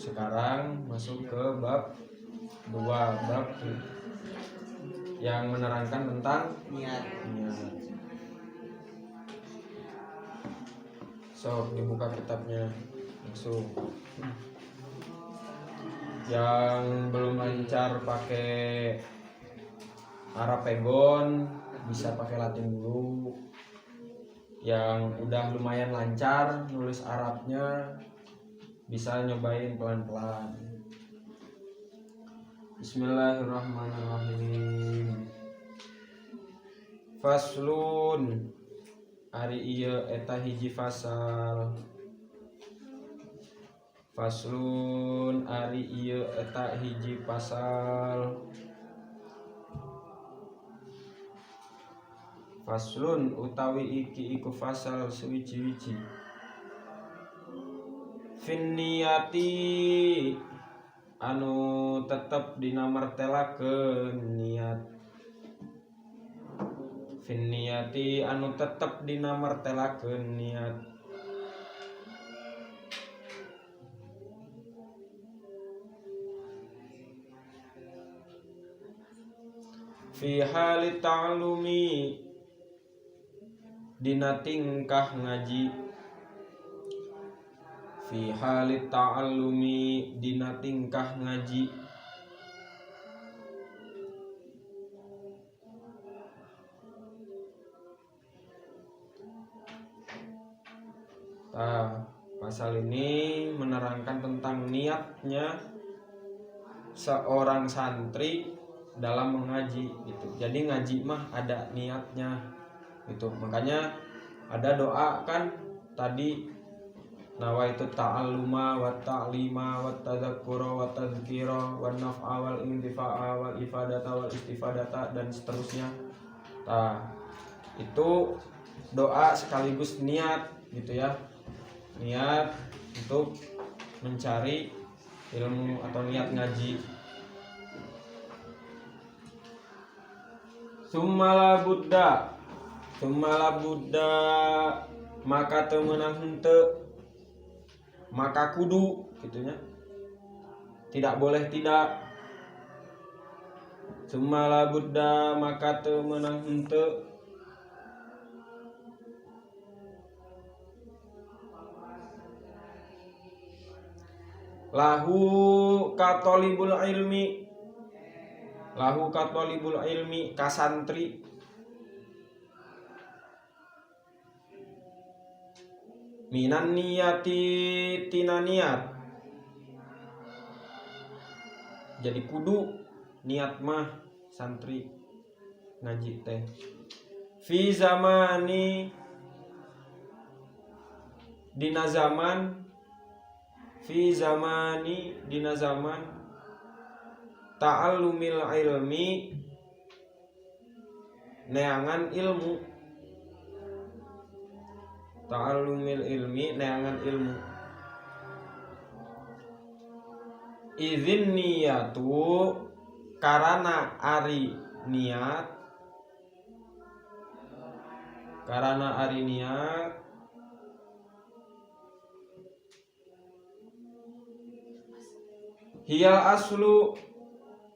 Sekarang masuk ke bab 2, bab yang menerangkan tentang niat. So, dibuka kitabnya langsung. Yang belum lancar pakai Arab Pegon bisa pakai Latin dulu. Yang udah lumayan lancar nulis Arabnya bisa nyobain pelan-pelan. Bismillahirrahmanirrahim. Faslun, ari ieu eta hiji fasal. Faslun, ari ieu eta hiji pasal. Faslun utawi iki iku fasal suwiji-wiji. Finniyati anu tetep dina martelakeun niat. Finniyati anu tetep dina martelakeun niat. Fi hali ta'lumi dina tingkah ngaji. Fi hali ta'allumi dina tingkah ngaji. Pasal ini menerangkan tentang niatnya seorang santri dalam mengaji gitu. Jadi ngaji mah ada niatnya gitu. Makanya ada doa kan tadi, nawaitu ta'alluma wa ta'lima wa tadzakkura wa tadzkira wa naf'a wal intifa'a wal ifadata wal istifadata dan seterusnya. Itu doa sekaligus niat gitu ya. Niat untuk mencari ilmu atau niat ngaji. Summala Buddha maka teu meunang henteu, maka kudu gitunya, tidak boleh tidak. Summala Buddha maka teu meunang henteu, lahu katolibul ilmi kasantri minan niyati tina niat. Jadi kudu niat mah santri ngaji teh. Fi zamani dina zaman, fi zamani dina zaman, ta'allumil ilmi neangan ilmu, ta'allumil ilmi neangan ilmu. Izin niyatu karana ari niat, hiyal aslu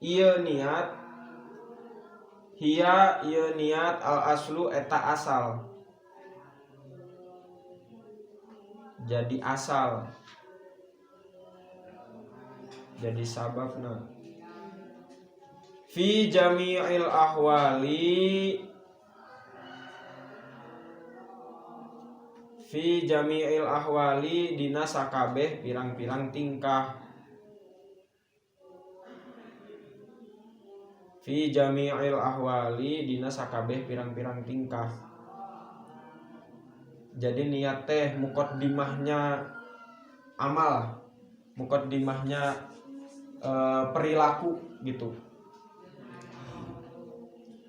ieu niat, hiya ieu niat al aslu eta asal. Jadi asal, jadi sababna. Fi jami'il ahwali, fi jami'il ahwali dina sakabeh pirang-pirang tingkah. Fi jami'il ahwali dina sakabeh pirang-pirang tingkah. Jadi niat teh muqaddimahnya amal, muqaddimahnya perilaku gitu.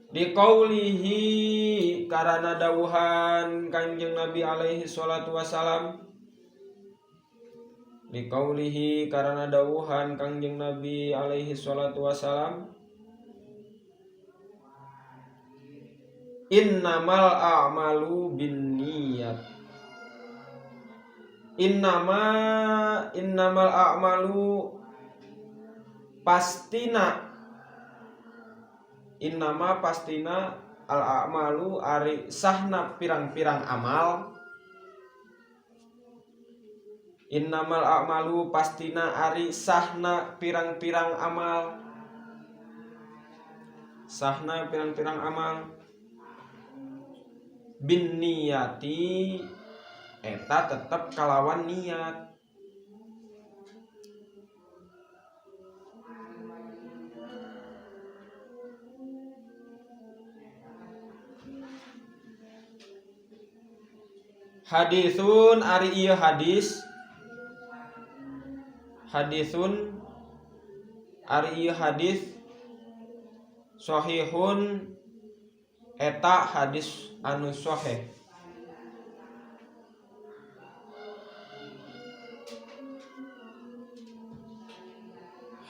Di qaulihi karana dawuhan Kanjeng Nabi alaihi salatu wasalam, di qaulihi karana dawuhan Kanjeng Nabi alaihi salatu wasalam, innamal a'malu binniyat. Innamal a'malu pastina al a'malu ari sahna pirang-pirang amal. Innamal a'malu pastina ari sahna pirang-pirang amal. Sahna pirang-pirang amal bin niyati eta tetep kalawan niat. Hadisun ari ieu hadis. Hadisun ari ieu hadis sahihun eta hadis anu sahih.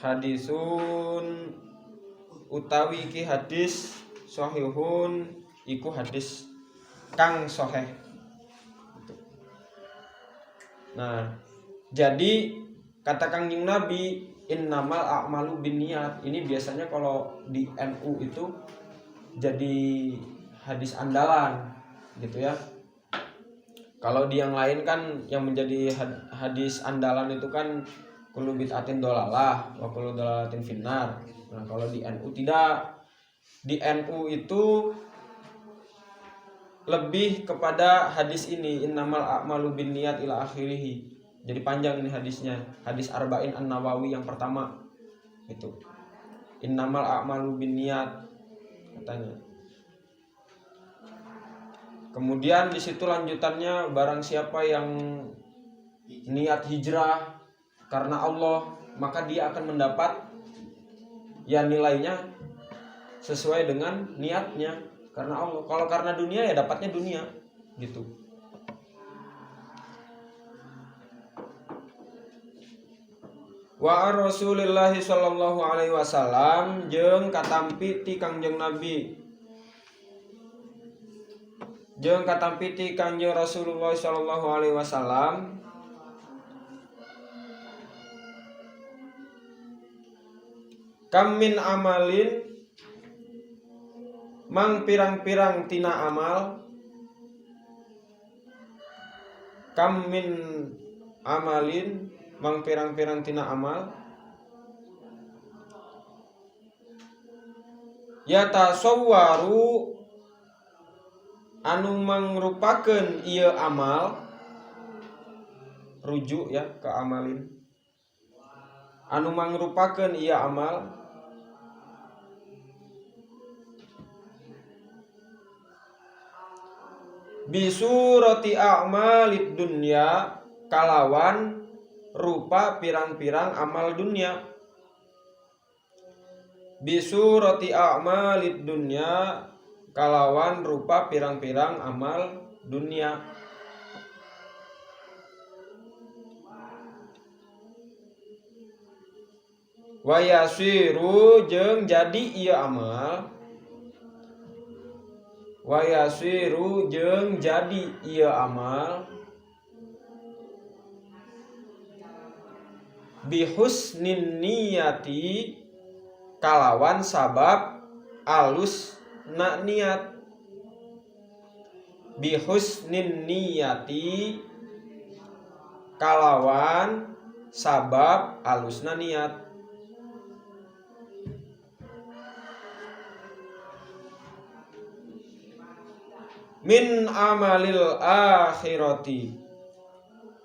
Hadisun utawi iki hadis sahihun iku hadis kang sahih. Nah, jadi kata Kanjeng Nabi innamal a'malu binniyat ini biasanya kalau di NU itu jadi hadis andalan gitu ya. Kalau di yang lain kan yang menjadi hadis andalan itu kan kullu bid'atin dolalah wa kullu dolalatin finnar. Nah, kalau di NU tidak. Di NU itu lebih kepada hadis ini innamal a'malu binniyat ila akhirih. Jadi panjang ini hadisnya. Hadis Arba'in An-Nawawi yang pertama itu. Innamal a'malu binniyat katanya. Kemudian di situ lanjutannya barang siapa yang niat hijrah karena Allah, maka dia akan mendapat ya nilainya sesuai dengan niatnya karena Allah. Kalau karena dunia ya dapatnya dunia gitu. Wa Rasulullah sallallahu alaihi wasallam jeung katampi ti Kangjeng Nabi. Jeung katampi ti Kangjeng Rasulullah sallallahu alaihi wasallam kam min amalin mang pirang-pirang tina amal. Kam min amalin mang pirang-pirang tina amal. Ya tasawwaru anu mangrupakeun ieu amal, rujuk ya ke amalin. Anu mangrupakeun ieu amal bisurati a'malid dunya kalawan rupa pirang-pirang amal dunia. Bisurati a'malid dunya kalawan rupa pirang-pirang amal dunia. Wa yasiru jeung jadi ieu amal. Wa yasiru jeung jadi ieu amal bihusnin niyati kalawan sabab alus na niat. Bihusnin niyati kalawan sabab alusna niat. Min amalil akhirati.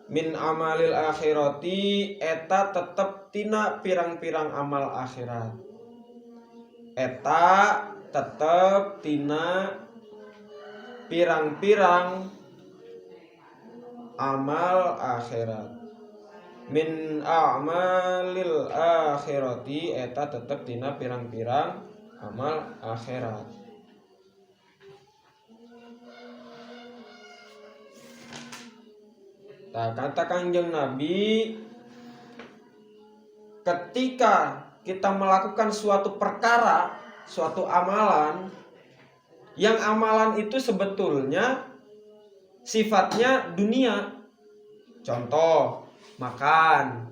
Min amalil akhirati eta tetep tina pirang-pirang amal akhirat. Eta tetep tina pirang-pirang amal akhirat. Min a'malil akhirati eta tetep tina pirang-pirang amal akhirat. Nah, kata Kangjeng Nabi, ketika kita melakukan suatu perkara, suatu amalan, yang amalan itu sebetulnya sifatnya dunia. Contoh, makan,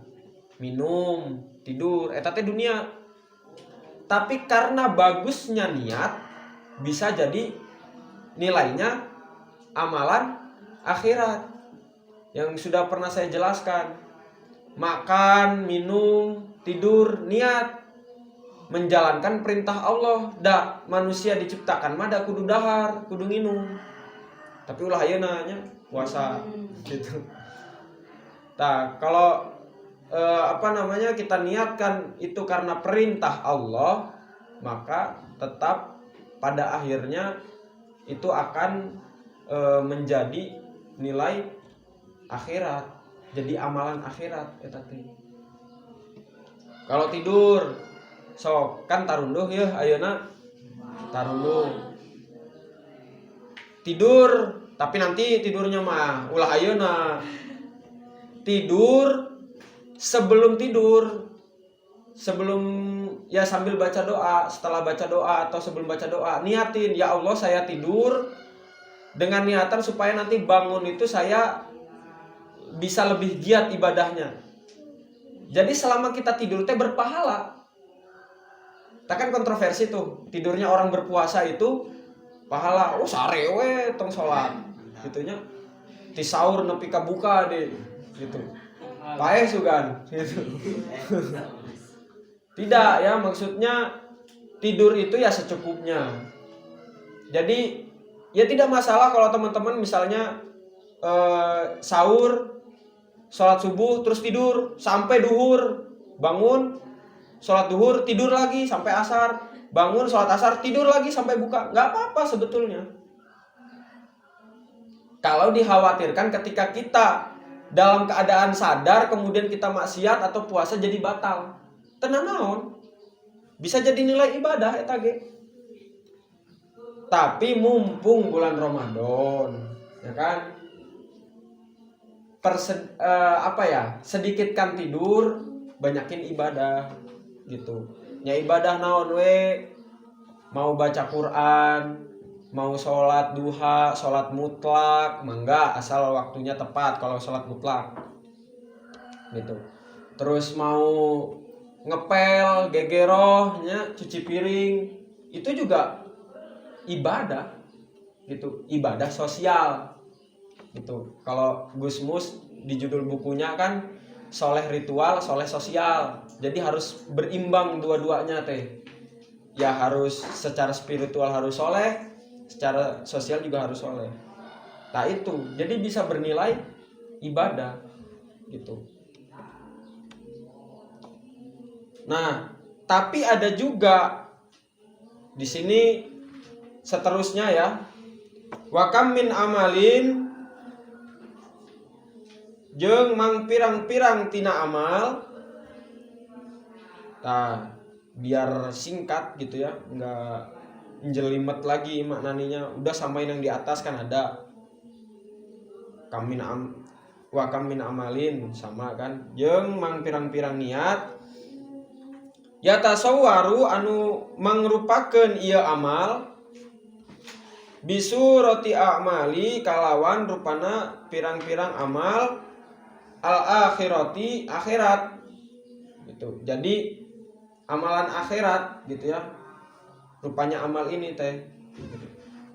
minum, tidur, eta teh dunia. Tapi karena bagusnya niat, bisa jadi nilainya amalan akhirat. Yang sudah pernah saya jelaskan. Makan, minum, tidur, niat menjalankan perintah Allah. Da manusia diciptakan mah da kudu dahar, kudu nginum. Tapi ulah ayeuna nya puasa gitu. Nah, kalau kita niatkan itu karena perintah Allah, maka tetap pada akhirnya itu akan menjadi nilai akhirat, jadi amalan akhirat eta teh. Kalau tidur sok kan tarunduh ya ayeuna tarunduh. Tidur tapi nanti tidurnya mah ulah ayeuna. Tidur sebelum ya sambil baca doa, setelah baca doa atau sebelum baca doa niatin, ya Allah saya tidur dengan niatan supaya nanti bangun itu saya bisa lebih giat ibadahnya. Jadi selama kita tidur teh berpahala. Kan kontroversi tuh, tidurnya orang berpuasa itu pahala. Oh sarewe tong salat gitunya. Ti saur nepi ka buka deh gitu. Paeh sugan gitu. Tidak ya, maksudnya tidur itu ya secukupnya. Jadi ya tidak masalah kalau teman-teman misalnya sahur, sholat subuh terus tidur sampai duhur, bangun sholat duhur tidur lagi sampai asar, bangun sholat asar tidur lagi sampai buka, nggak apa-apa sebetulnya. Kalau dikhawatirkan ketika kita dalam keadaan sadar kemudian kita maksiat atau puasa jadi batal, tenang naon, bisa jadi nilai ibadah eta ge. Tapi mumpung bulan Ramadan, ya kan? Sedikitkan tidur, banyakin ibadah gitu. Ya ibadah naon we, mau baca Quran, mau sholat duha, sholat mutlak, mangga asal waktunya tepat kalau sholat mutlak gitu. Terus mau ngepel, gegeroh, cuci piring, itu juga ibadah gitu, ibadah sosial gitu. Kalau Gus Mus di judul bukunya kan soleh ritual, soleh sosial. Jadi harus berimbang dua-duanya teh. Ya harus secara spiritual harus soleh, secara sosial juga harus soleh. Nah itu, jadi bisa bernilai ibadah gitu. Nah, tapi ada juga di sini seterusnya ya. Wa kam min amalin, jeung mang pirang-pirang tina amal. Nah, biar singkat gitu ya, nggak njelimet lagi maknanya. Udah samain yang di atas kan ada. Wa kam min amalin sama kan. Jeung mang pirang-pirang niat. Ya tasawwaru anu mangrupakeun ieu amal bisu roti a'mali kalawan rupana pirang-pirang amal al-akhirati akhirat gitu. Jadi amalan akhirat gitu ya, rupanya amal ini teh.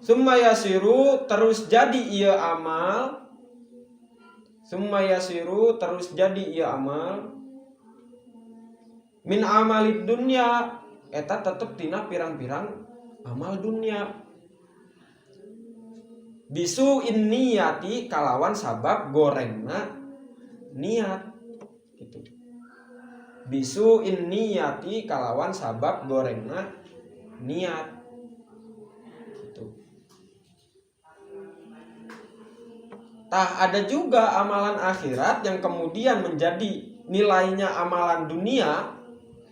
Summa yasiru terus jadi ieu amal, summa yasiru terus jadi ieu amal min amalid dunya eta tetep tina pirang-pirang amal dunia. Bisu in niyati kalawan sabab gorengna niat gitu. Bisu in niyati kalawan sabab gorengna niat gitu. Tah ada juga amalan akhirat yang kemudian menjadi nilainya amalan dunia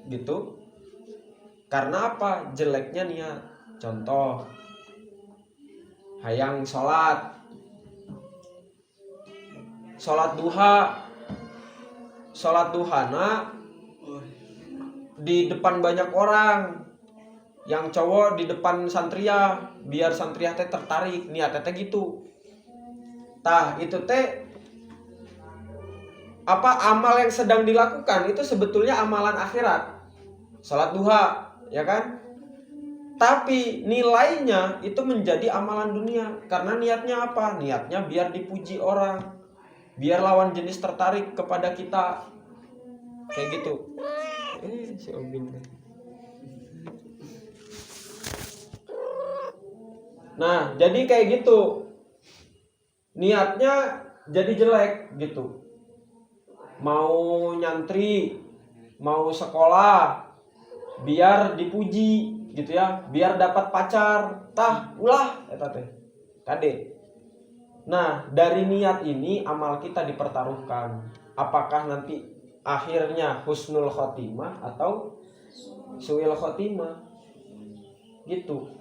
gitu. Karena apa? Jeleknya niat. Contoh, hayang sholat duha. Sholat duhana di depan banyak orang. Yang cowok di depan santria, biar santria teh tertarik, niatnya teh gitu. Tah itu teh apa amal yang sedang dilakukan itu sebetulnya amalan akhirat. Sholat duha, ya kan? Tapi nilainya itu menjadi amalan dunia. Karena niatnya apa? Niatnya biar dipuji orang, biar lawan jenis tertarik kepada kita. Kayak gitu. Si Obin. Nah, jadi kayak gitu. Niatnya jadi jelek gitu. Mau nyantri, mau sekolah, biar dipuji gitu ya, biar dapat pacar, tah ulah eta teh. Kade. Nah, dari niat ini amal kita dipertaruhkan. Apakah nanti akhirnya husnul khotimah atau su'il khotimah? Gitu.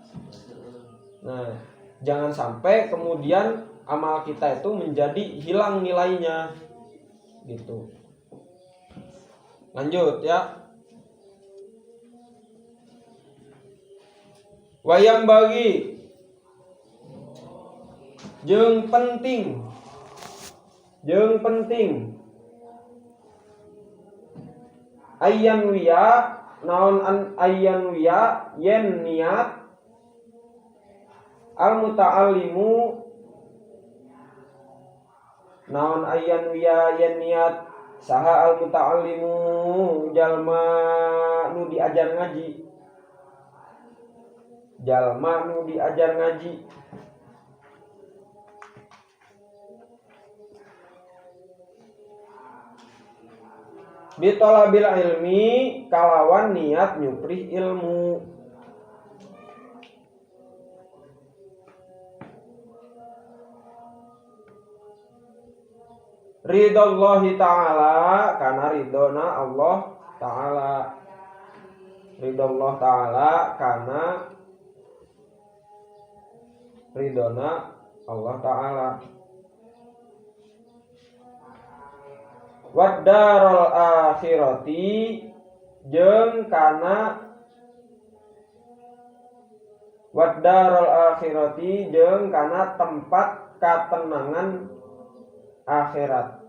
Nah, jangan sampai kemudian amal kita itu menjadi hilang nilainya. Gitu. Lanjut ya. Wayang bagi jeung penting ayyan wiya naon ayyan wiya yen niat al muta'allimu naon ayyan wiya yen niat saha al muta'allimu jalma nu diajar ngaji. Jalma nu diajar ngaji. Bitolabil ilmi kalawan niat nyuprih ilmu. Ridallahi ta'ala karena ridona Allah ta'ala. Ridallah ta'ala karena ridona Allah ta'ala. Waddarul akhirati jeung kana waddarul akhirati jeung kana tempat katenangan akhirat.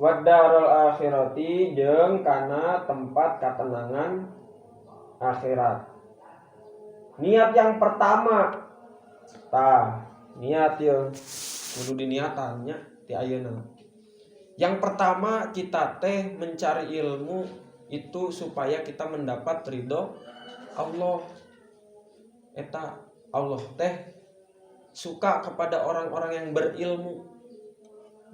Waddarul akhirati jeung kana tempat katenangan akhirat. Niat yang pertama niat ya kudu diniatannya ti ayeuna. Yang pertama kita teh mencari ilmu itu supaya kita mendapat ridho Allah. Eta Allah teh suka kepada orang-orang yang berilmu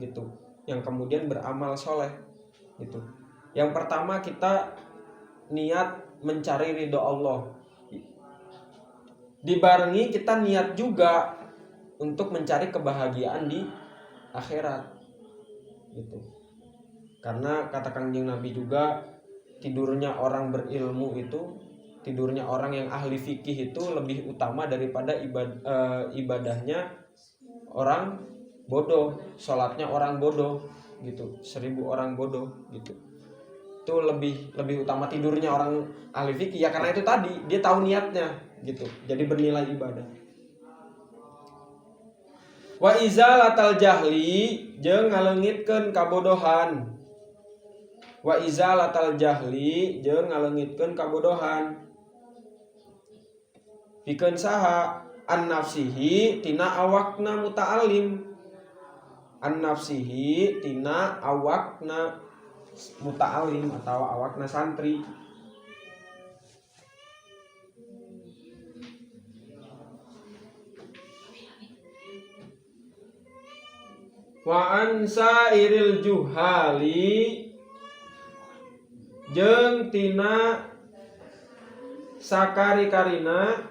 gitu, yang kemudian beramal soleh gitu. Yang pertama kita niat mencari ridho Allah. Dibarengi kita niat juga untuk mencari kebahagiaan di akhirat gitu. Karena kata Kangjeng Nabi juga tidurnya orang berilmu itu, tidurnya orang yang ahli fikih itu lebih utama daripada ibadahnya orang bodoh, sholatnya orang bodoh gitu, 1000 orang bodoh gitu. Itu lebih utama tidurnya orang ahli fikih ya, karena itu tadi dia tahu niatnya gitu, jadi bernilai ibadah. Wa izalatal jahli jeung ngaleungitkeun kabodohan. Wa izalatal jahli jeung ngaleungitkeun kabodohan. Pikeun saha an nafsihi tina awakna muta'allim. An nafsihi tina awakna muta'allim atau awakna santri. Wa ansairil juhali jeung tina sakari-karina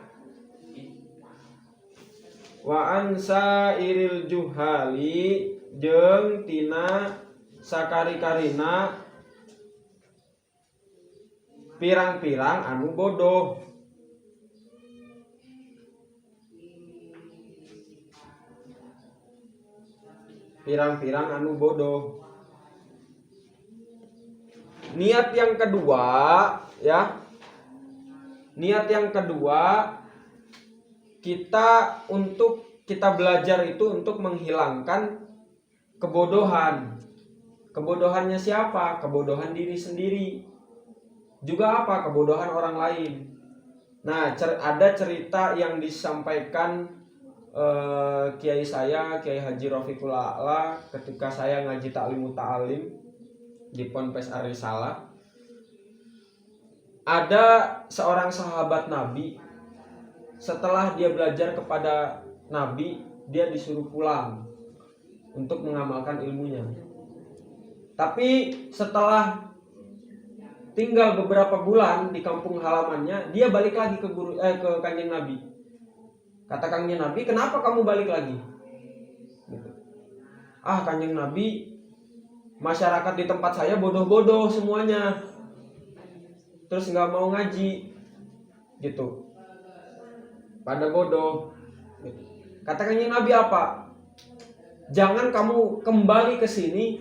Wa ansa iril juhali jeung tina sakari-karina pirang-pirang anu bodoh. Pirang-pirang anu bodoh. Niat yang kedua ya. Niat yang kedua kita belajar itu untuk menghilangkan kebodohan. Kebodohannya siapa? Kebodohan diri sendiri. Juga apa? Kebodohan orang lain. Nah, ada cerita yang disampaikan kiai saya, Kiai Haji Rafiqul A'la, ketika saya ngaji Ta'limut Ta'alim di Ponpes Arisalah. Ada seorang sahabat Nabi, setelah dia belajar kepada Nabi, dia disuruh pulang untuk mengamalkan ilmunya. Tapi setelah tinggal beberapa bulan di kampung halamannya, dia balik lagi ke Kanjeng Nabi. Kata Kanjeng Nabi, kenapa kamu balik lagi? Gitu. Kanjeng Nabi, masyarakat di tempat saya bodoh-bodoh semuanya, terus nggak mau ngaji, gitu. Pada bodoh. Gitu. Kata Kanjeng Nabi apa? Jangan kamu kembali ke sini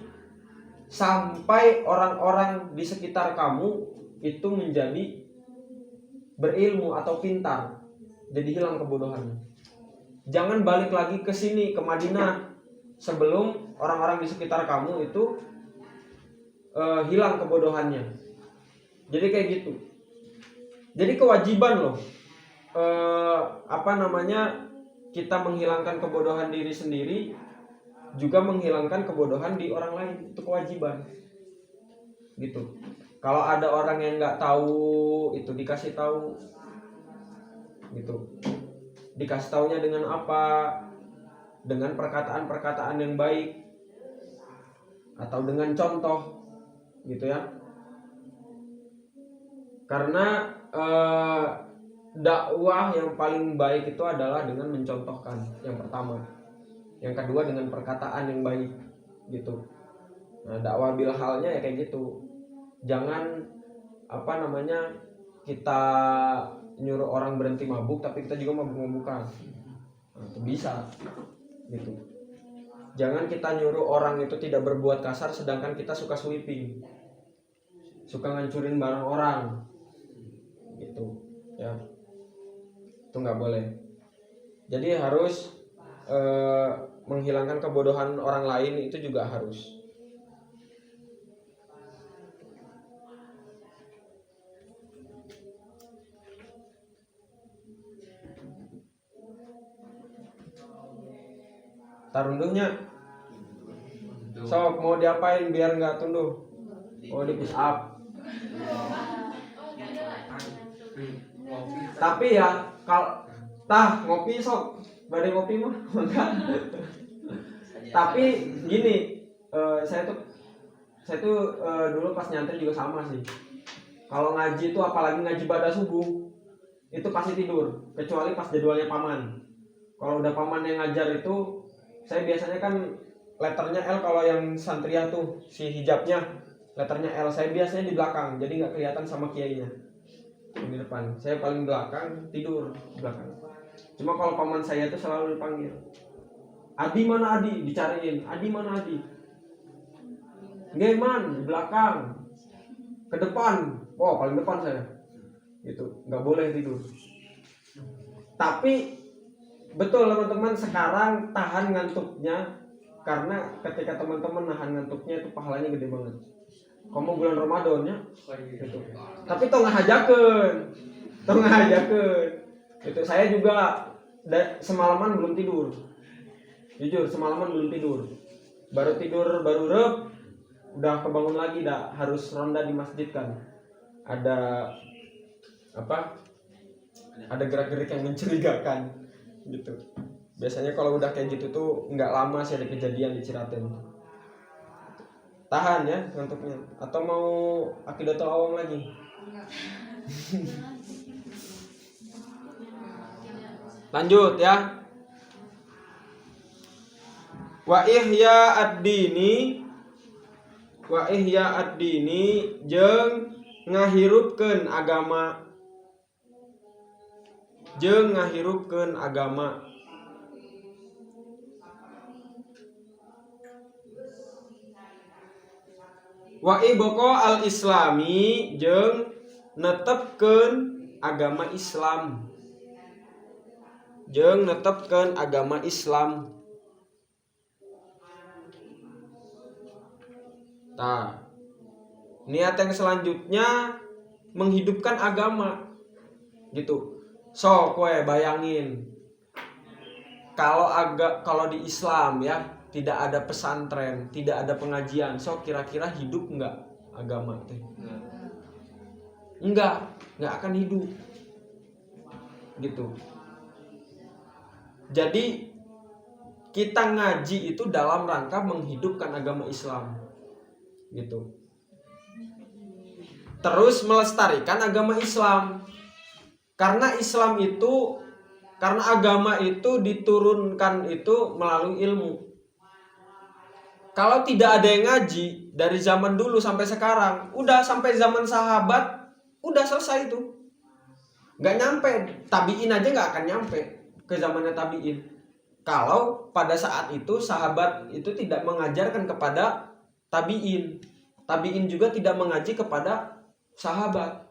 sampai orang-orang di sekitar kamu itu menjadi berilmu atau pintar, jadi hilang kebodohannya. Jangan balik lagi ke sini, ke Madinah, sebelum orang-orang di sekitar kamu itu hilang kebodohannya. Jadi kayak gitu. Jadi kewajiban loh, kita menghilangkan kebodohan diri sendiri, juga menghilangkan kebodohan di orang lain. Itu kewajiban gitu. Kalau ada orang yang nggak tahu, itu dikasih tahu gitu. Dikasih taunya dengan apa? Dengan perkataan-perkataan yang baik atau dengan contoh gitu ya. Karena dakwah yang paling baik itu adalah dengan mencontohkan, yang pertama. Yang kedua dengan perkataan yang baik gitu. Nah, dakwah bil halnya ya kayak gitu. Jangan kita nyuruh orang berhenti mabuk tapi kita juga mabuk-mabukan. Nah, itu bisa gitu. Jangan kita nyuruh orang itu tidak berbuat kasar sedangkan kita suka sweeping, suka ngancurin barang orang gitu ya. Itu nggak boleh. Jadi harus menghilangkan kebodohan orang lain, itu juga harus. Tarunduhnya sok mau diapain biar nggak tunduh? Oh, di push up. Tapi ya kalau ngopi sok, badai ngopi mah enggak. Tapi gini, saya tuh dulu pas nyantri juga sama sih. Kalau ngaji tuh, apalagi ngaji pada subuh, itu pasti tidur, kecuali pas jadwalnya paman. Kalau udah paman yang ngajar itu, saya biasanya kan letternya L. Kalau yang santriah tuh si hijabnya letternya L, saya biasanya di belakang, jadi nggak kelihatan sama kiainya di depan. Saya paling belakang, tidur di belakang. Cuma kalau paman saya tuh selalu dipanggil, Adi mana Adi, dicariin, Adi mana Adi, nggak man di belakang, ke depan, paling depan saya, gitu, nggak boleh tidur. Tapi betul teman-teman, sekarang tahan ngantuknya, karena ketika teman-teman nahan ngantuknya itu pahalanya gede banget. Kamu bulan Ramadan ya, gitu. Tapi tong ngajakeun. Itu saya juga semalaman belum tidur. Jujur semalaman belum tidur. Baru rep, udah kebangun lagi, harus ronda di masjid kan. Ada gerak-gerik yang mencurigakan gitu. Biasanya kalau udah kayak gitu tuh nggak lama sih ada kejadian di Ciraten. Tahan ya ngantuknya. Atau mau akidatul awam lagi? Lanjut ya. Wa ihya ad-dini jeung ngahirupkeun agama. Wa ibqa al-islami jeung netepkeun agama Islam. Nah, niat yang selanjutnya menghidupkan agama gitu. So, kowe bayangin kalau di Islam ya tidak ada pesantren, tidak ada pengajian. So, kira-kira hidup enggak agama teh? Enggak akan hidup. Gitu. Jadi kita ngaji itu dalam rangka menghidupkan agama Islam. Gitu. Terus melestarikan agama Islam. Karena agama itu diturunkan itu melalui ilmu. Kalau tidak ada yang ngaji dari zaman dulu sampai sekarang, udah sampai zaman sahabat, udah selesai itu. Gak nyampe, tabiin aja gak akan nyampe ke zamannya tabiin. Kalau pada saat itu sahabat itu tidak mengajarkan kepada tabiin juga tidak mengaji kepada sahabat,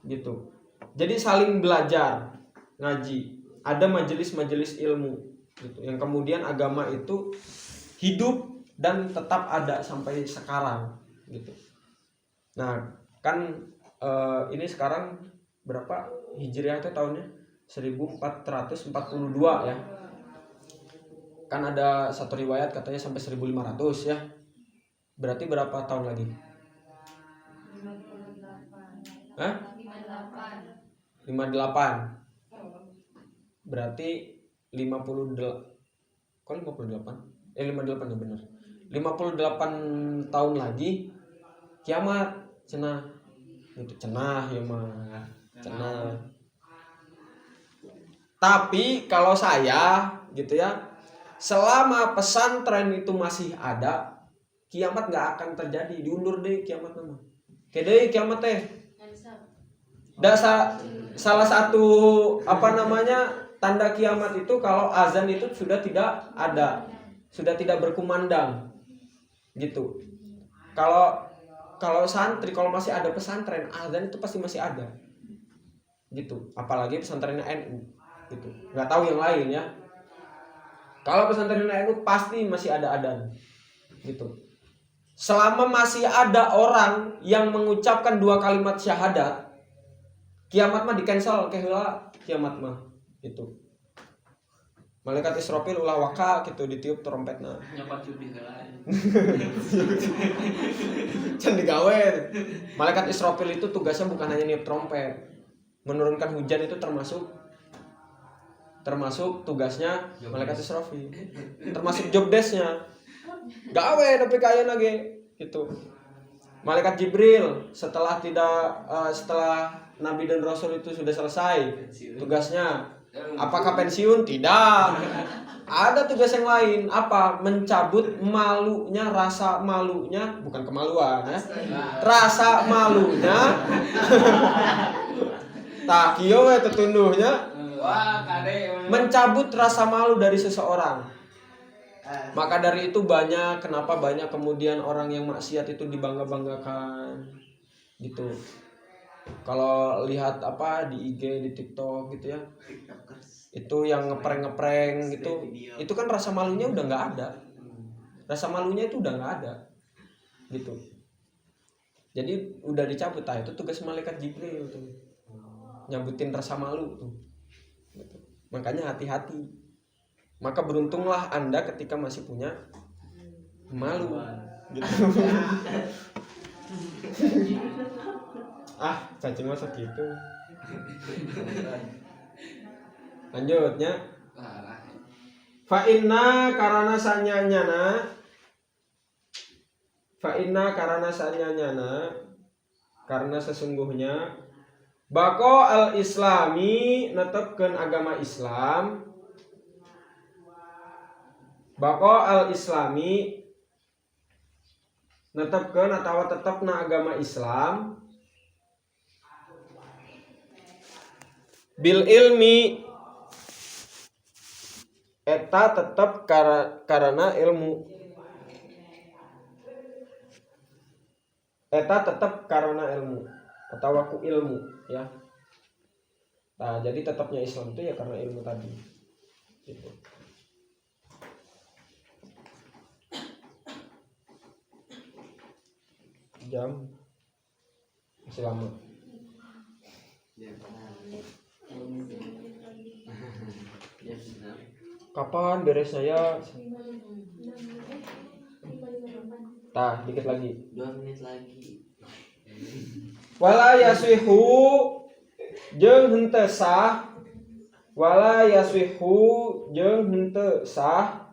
gitu. Jadi saling belajar ngaji, ada majelis-majelis ilmu, gitu. Yang kemudian agama itu hidup dan tetap ada sampai sekarang, gitu. Nah, kan ini sekarang berapa Hijriah itu tahunnya 1442 ya. Kan ada satu riwayat katanya sampai 1500 ya. Berarti berapa tahun lagi? 58. 58. Berarti 58. Kok 58? 58 ya benar. 58 tahun lagi kiamat cenah. Itu cenah ya mah. Cenah. Tapi kalau saya gitu ya, selama pesantren itu masih ada, kiamat nggak akan terjadi, diundur deh kiamat nama. Kedai kiamat teh. Salah satu tanda kiamat itu kalau azan itu sudah tidak ada, sudah tidak berkumandang, gitu. Kalau santri kalau masih ada pesantren, azan itu pasti masih ada, gitu. Apalagi pesantrennya NU, gitu. Nggak tahu yang lain ya. Kalau pesantrennya NU pasti masih ada adzan, gitu. Selama masih ada orang yang mengucapkan 2 kalimat syahadat, kiamat mah di-cancel keheula kiamat mah, gitu. Malaikat Israfil ulah waka gitu ditiup trompetna. Nyoba judi heula. Can digawe. Malaikat Israfil itu tugasnya bukan hanya niup trompet. Menurunkan hujan itu termasuk tugasnya Malaikat Israfil. Termasuk job desk-nya. Gawe tapi kaya lagi gitu. Malaikat Jibril setelah Nabi dan Rasul itu sudah selesai tugasnya, apakah pensiun? Tidak. Ada tugas yang lain, apa? Mencabut malunya, rasa malunya, bukan kemaluan ya. Rasa malunya. Tak kieu we tetunduhnya. Mencabut rasa malu dari seseorang. Maka dari itu kenapa banyak kemudian orang yang maksiat itu dibangga-banggakan gitu. Kalau lihat di IG, di TikTok gitu ya, itu yang ngeprank gitu, itu kan rasa malunya udah nggak ada, rasa malunya itu udah nggak ada, gitu. Jadi udah dicabut, itu tugas malaikat Jibril tuh, nyabutin rasa malu tuh, gitu. Makanya hati-hati. Maka beruntunglah Anda ketika masih punya malu, gitu. Cacing masa gitu. Lanjutnya. Fa inna karana sanyanyana karena sesungguhnya bako al-islami netepkeun agama Islam bako al islami netepkeun atawa tetepna agama Islam bil ilmi eta tetep karena ilmu, eta tetep karena ilmu atau ku ilmu ya. Nah jadi tetapnya Islam itu ya karena ilmu tadi gitu. Jam masih lama. Kapan beresnya ya? Tah, dikit lagi. 2 menit lagi. Wala yaswihu jeung henteu sah. Wala yaswihu jeung henteu sah.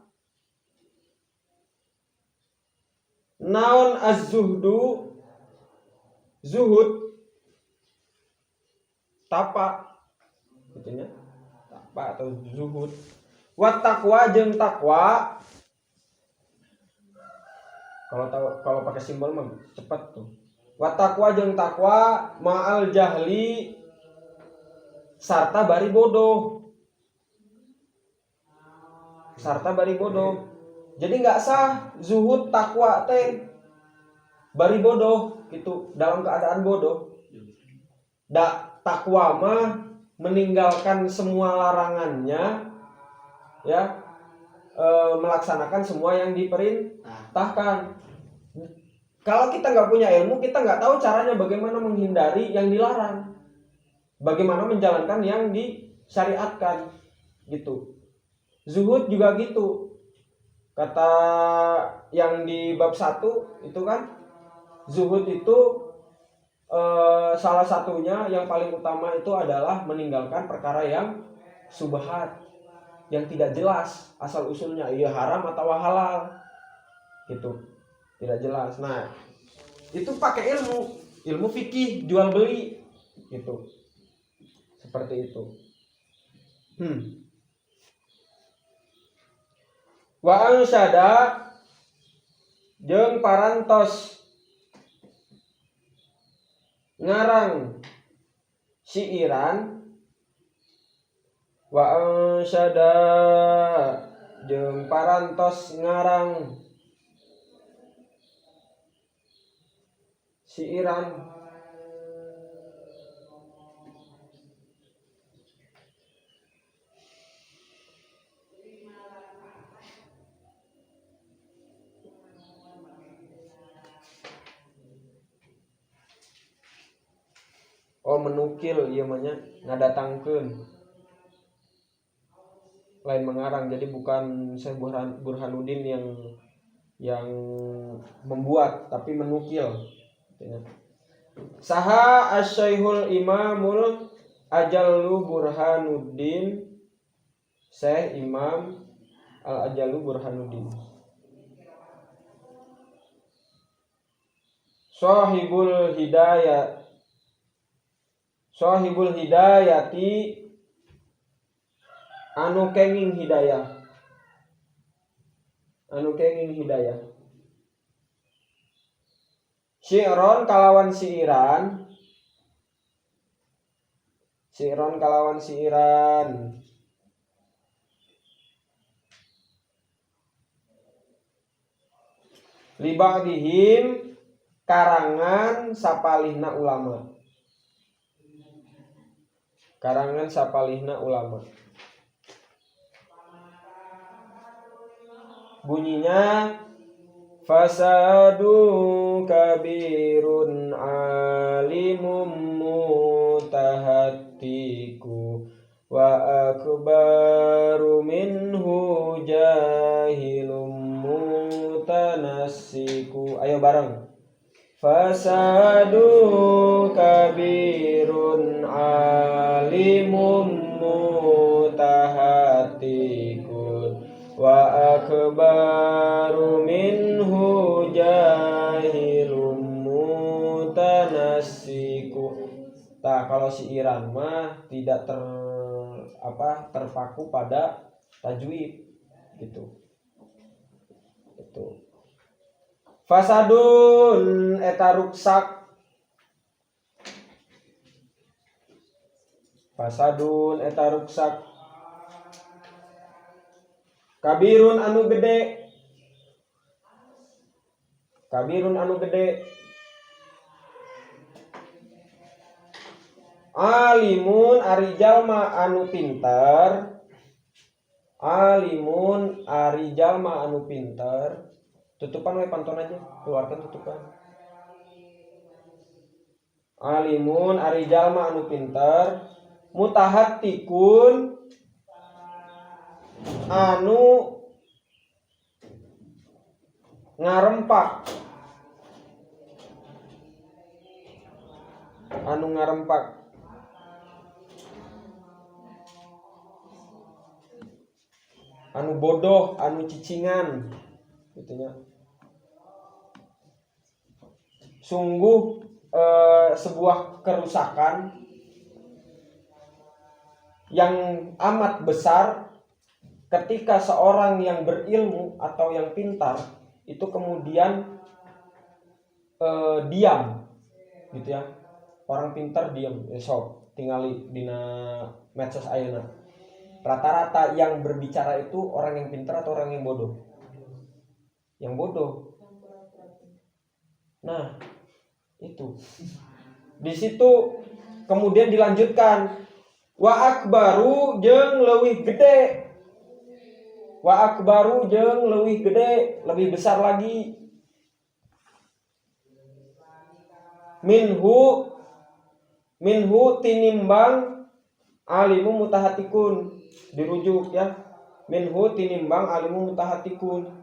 Naon az-zuhdu zuhud tapa gitu nya. Tapa atau zuhud. Wat taqwa jeung takwa. Kalau pakai simbol mah cepat tuh. Wat taqwa jeung takwa ma'al jahli sarta bari bodoh. Sarta bari bodoh. Jadi nggak sah zuhud takwa teh bari bodoh gitu, dalam keadaan bodoh. Takwa mah meninggalkan semua larangannya ya, melaksanakan semua yang diperintahkan. Kalau kita nggak punya ilmu, kita nggak tahu caranya bagaimana menghindari yang dilarang, bagaimana menjalankan yang disyariatkan gitu. Zuhud juga gitu. Kata yang di bab 1 itu kan, zuhud itu salah satunya yang paling utama itu adalah meninggalkan perkara yang subhat, yang tidak jelas asal usulnya, iya haram atau halal gitu, tidak jelas. Nah itu pakai ilmu fikih jual beli gitu, seperti itu. Wa ansyada jeung parantos ngarang siiran. Wa ansyada jeung parantos ngarang siiran. Oh menukil ieu mah nya ngadatangkeun, lain mengarang. Jadi bukan Syekh Burhanuddin yang membuat, tapi menukil. Saha asy-Syekhul Imamul Ajallu Burhanuddin, Syekh Imam Al-Ajallu Burhanuddin, Shahibul Hidayati anu kenging hidayah. Syi'ron kalawan siiran. Liba'dihim karangan sapalihna ulama. Bunyinya fasadu kabirun alimum mutahattiku wa akbaru minhu jahilum mutanassiku. Ayo bareng. Fasadu kabirun alimum mutahattikun wa akbaru minhu jahilum mutanassiku. Nah, kalau siiran mah tidak terpaku pada tajwid gitu. Itu fasadun eta ruksak. Fasadun eta ruksak. Kabirun anu gede. Kabirun anu gede. Alimun ari jalma anu pinter. Alimun ari jalma anu pinter. Tutupan we pantun aja, keluarkan tutupan. Alimun ari jalma anu pinter, mutahattikun anu ngarempak. Anu ngarempak. Anu bodoh, anu cicingan gitu nya. Sungguh sebuah kerusakan yang amat besar ketika seorang yang berilmu atau yang pintar itu kemudian diam gitu ya. Orang pintar diam, sok tingali dina medsos ayeuna. Rata-rata yang berbicara itu orang yang pintar atau orang yang bodoh? Yang bodoh. Nah, itu. Di situ kemudian dilanjutkan wa akbaru jeung leuwih gede. Wa akbaru jeung leuwih gede, lebih besar lagi. Minhu tinimbang alimu mutahatikun, dirujuk ya. Minhu tinimbang alimu mutahatikun.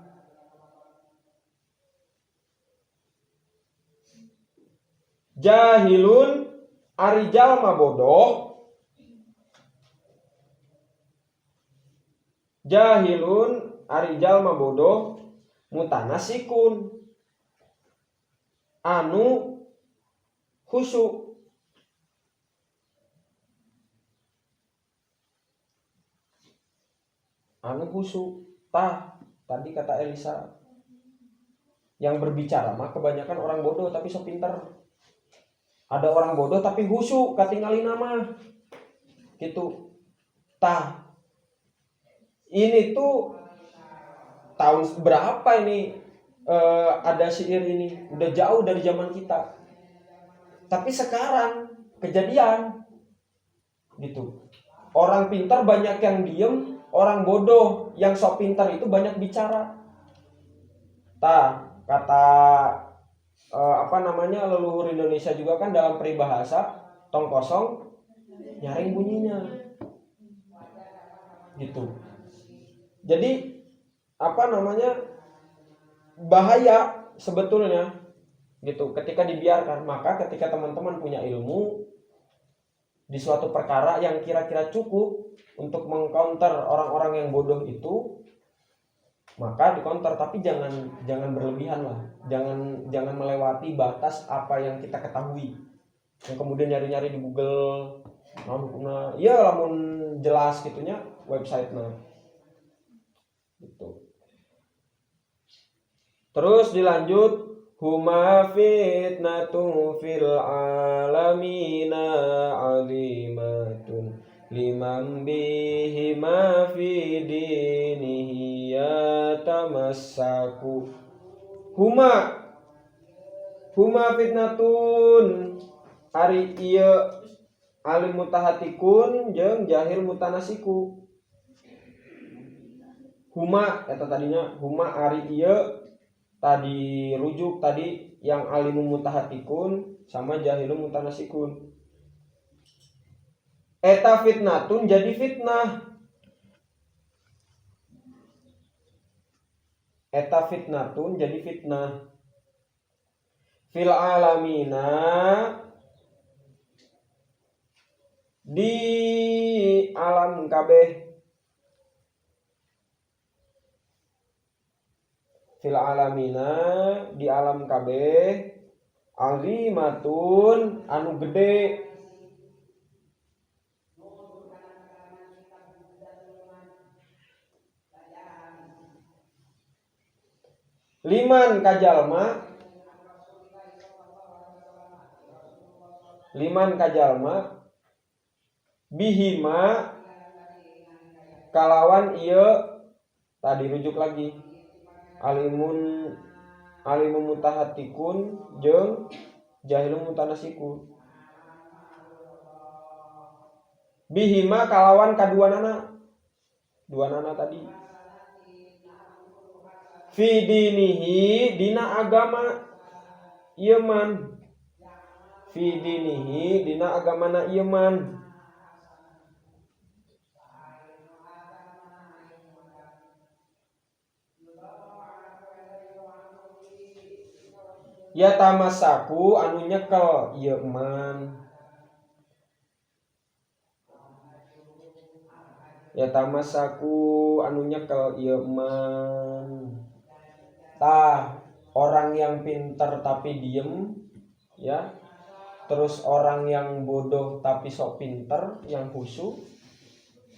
Jahilun ari jalma bodoh. Jahilun ari jalma bodoh mutanasikun anu khusyuk. Anu khusyuk. Tadi kata Elisa, yang berbicara mah kebanyakan orang bodoh tapi so pinter. Ada orang bodoh tapi khusyuk katingali nama gitu. Ini tuh tahun berapa ini ada syair ini, udah jauh dari zaman kita. Tapi sekarang kejadian gitu. Orang pintar banyak yang diem, orang bodoh yang sok pintar itu banyak bicara. Kata leluhur Indonesia juga kan dalam peribahasa, tong kosong nyaring bunyinya gitu. Jadi bahaya sebetulnya gitu ketika dibiarkan. Maka ketika teman-teman punya ilmu di suatu perkara yang kira-kira cukup untuk mengcounter orang-orang yang bodoh itu, maka dikonter, tapi jangan berlebihan lah. Jangan melewati batas apa yang kita ketahui. Yang kemudian nyari-nyari di Google, ya lamun jelas gitunya website-nya. Gitu. Terus dilanjut, huma fitnatu fil alamina azimatun liman bihi ma fi dinihi yatamassaku. Huma fitnatun ari ieu alim mutahatikun jeung jahil mutanasiku. Huma eta tadinya huma ari ieu tadi rujuk tadi yang alimu mutahatikun sama jahilum mutanasikun. Eta fitnatun jadi fitnah. Eta fitnatun jadi fitnah. Fil alamina di alam kabeh. Fil alamina di alam kabeh azimatun anu gede. liman kajalma bihima kalawan ieu tadi rujuk lagi alimun mutahatikun jeung jahilun mutanasikun bihima kalawan duanana tadi fi dinihi dina agama ieu man fi dinihi dina agamana ieu man ya tamasaku anu nyekel ieu man ya tamasaku anu nyekel ieu man tah orang yang pinter tapi diem ya terus orang yang bodoh tapi sok pinter yang khusyuk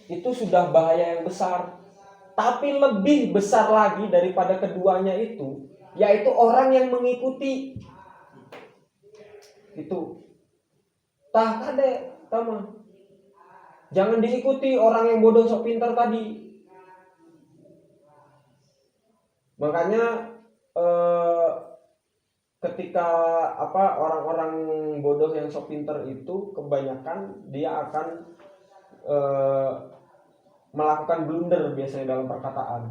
itu sudah bahaya yang besar. Tapi lebih besar lagi daripada keduanya itu yaitu orang yang mengikuti itu tah kade tama jangan diikuti orang yang bodoh sok pintar tadi. Makanya ketika orang-orang bodoh yang sok pintar itu kebanyakan dia akan melakukan blunder biasanya dalam perkataan.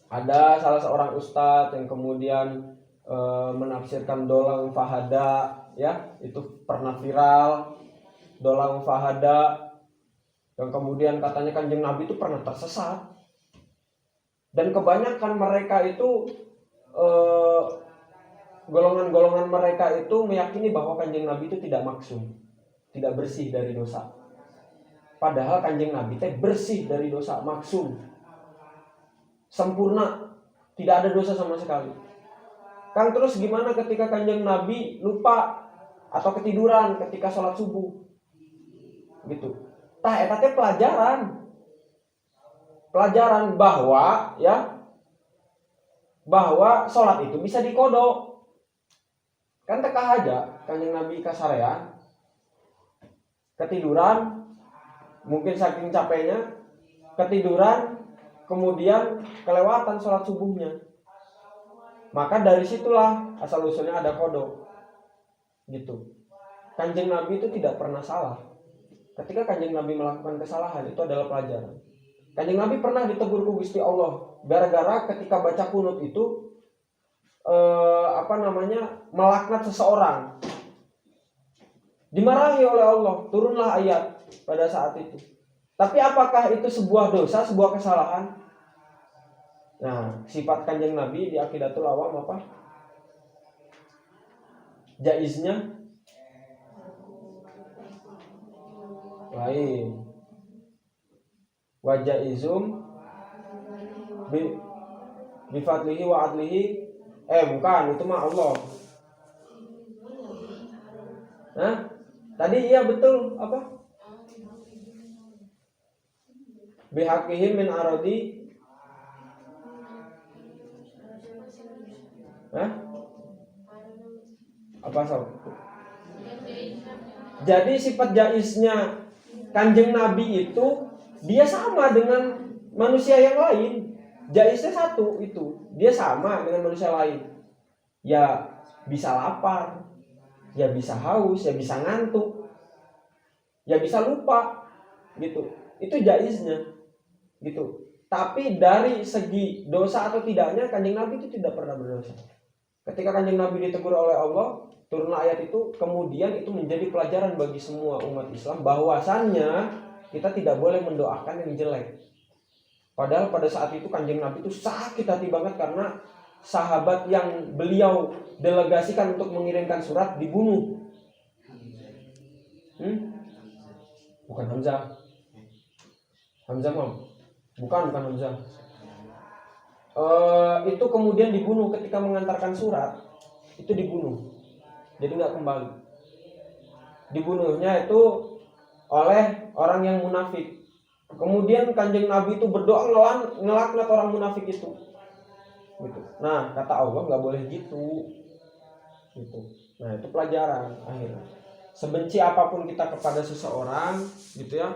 Ada salah seorang ustadz yang kemudian menafsirkan dolang fahada, ya itu pernah viral. Dolang fahada yang kemudian katanya Kanjeng Nabi itu pernah tersesat. Dan kebanyakan mereka itu golongan-golongan mereka itu meyakini bahwa Kanjeng Nabi itu tidak maksum, tidak bersih dari dosa. Padahal Kanjeng Nabi itu bersih dari dosa, maksum, sempurna, tidak ada dosa sama sekali. Kan terus gimana ketika Kanjeng Nabi lupa atau ketiduran ketika sholat subuh, gitu? Tah eta teh pelajaran bahwa sholat itu bisa dikodok. Kan teka aja Kanjeng Nabi kasarean ketiduran, mungkin saking capeknya ketiduran, kemudian kelewatan sholat subuhnya. Maka dari situlah asal usulnya ada kodok, gitu. Kanjeng Nabi itu tidak pernah salah. Ketika Kanjeng Nabi melakukan kesalahan itu adalah pelajaran. Kanjeng Nabi pernah ditegur ku Gusti Allah gara-gara ketika baca kunut itu melaknat seseorang. Dimarahi oleh Allah, turunlah ayat pada saat itu. Tapi apakah itu sebuah dosa, sebuah kesalahan? Nah, sifat Kanjeng Nabi di Aqidatul Awam apa? Jaiznya lain. Wa jaizum bi fadlihi wa adlihi. Bukan, itu mah Allah. Nah, tadi iya betul apa? Bihaqihim min aradi. Apa sob? Jadi sifat jaiznya Kanjeng Nabi itu dia sama dengan manusia yang lain. Jaiznya satu itu, dia sama dengan manusia lain. Ya bisa lapar, ya bisa haus, ya bisa ngantuk, ya bisa lupa, gitu. Itu jaiznya, gitu. Tapi dari segi dosa atau tidaknya Kanjeng Nabi itu tidak pernah berdosa. Ketika Kanjeng Nabi ditegur oleh Allah, turunlah ayat itu, kemudian itu menjadi pelajaran bagi semua umat Islam bahwasannya kita tidak boleh mendoakan yang jelek. Padahal pada saat itu Kanjeng Nabi itu sakit hati banget karena sahabat yang beliau delegasikan untuk mengirimkan surat dibunuh. Bukan Hamzah. Hamzah mah? Bukan Hamzah. Itu kemudian dibunuh ketika mengantarkan surat, itu dibunuh. Jadi nggak kembali. Dibunuhnya itu oleh orang yang munafik. Kemudian Kanjeng Nabi itu berdoa ngelaknat orang munafik itu. gitu. Nah kata Allah nggak boleh gitu. Nah itu pelajaran akhirnya. Sebenci apapun kita kepada seseorang gitu ya,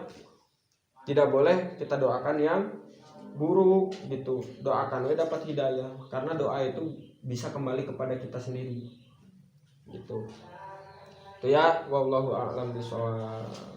tidak boleh kita doakan yang buruk gitu. Doakan we dapat hidayah, karena doa itu bisa kembali kepada kita sendiri gitu. Itu ya, wallahu a'lam bishawab.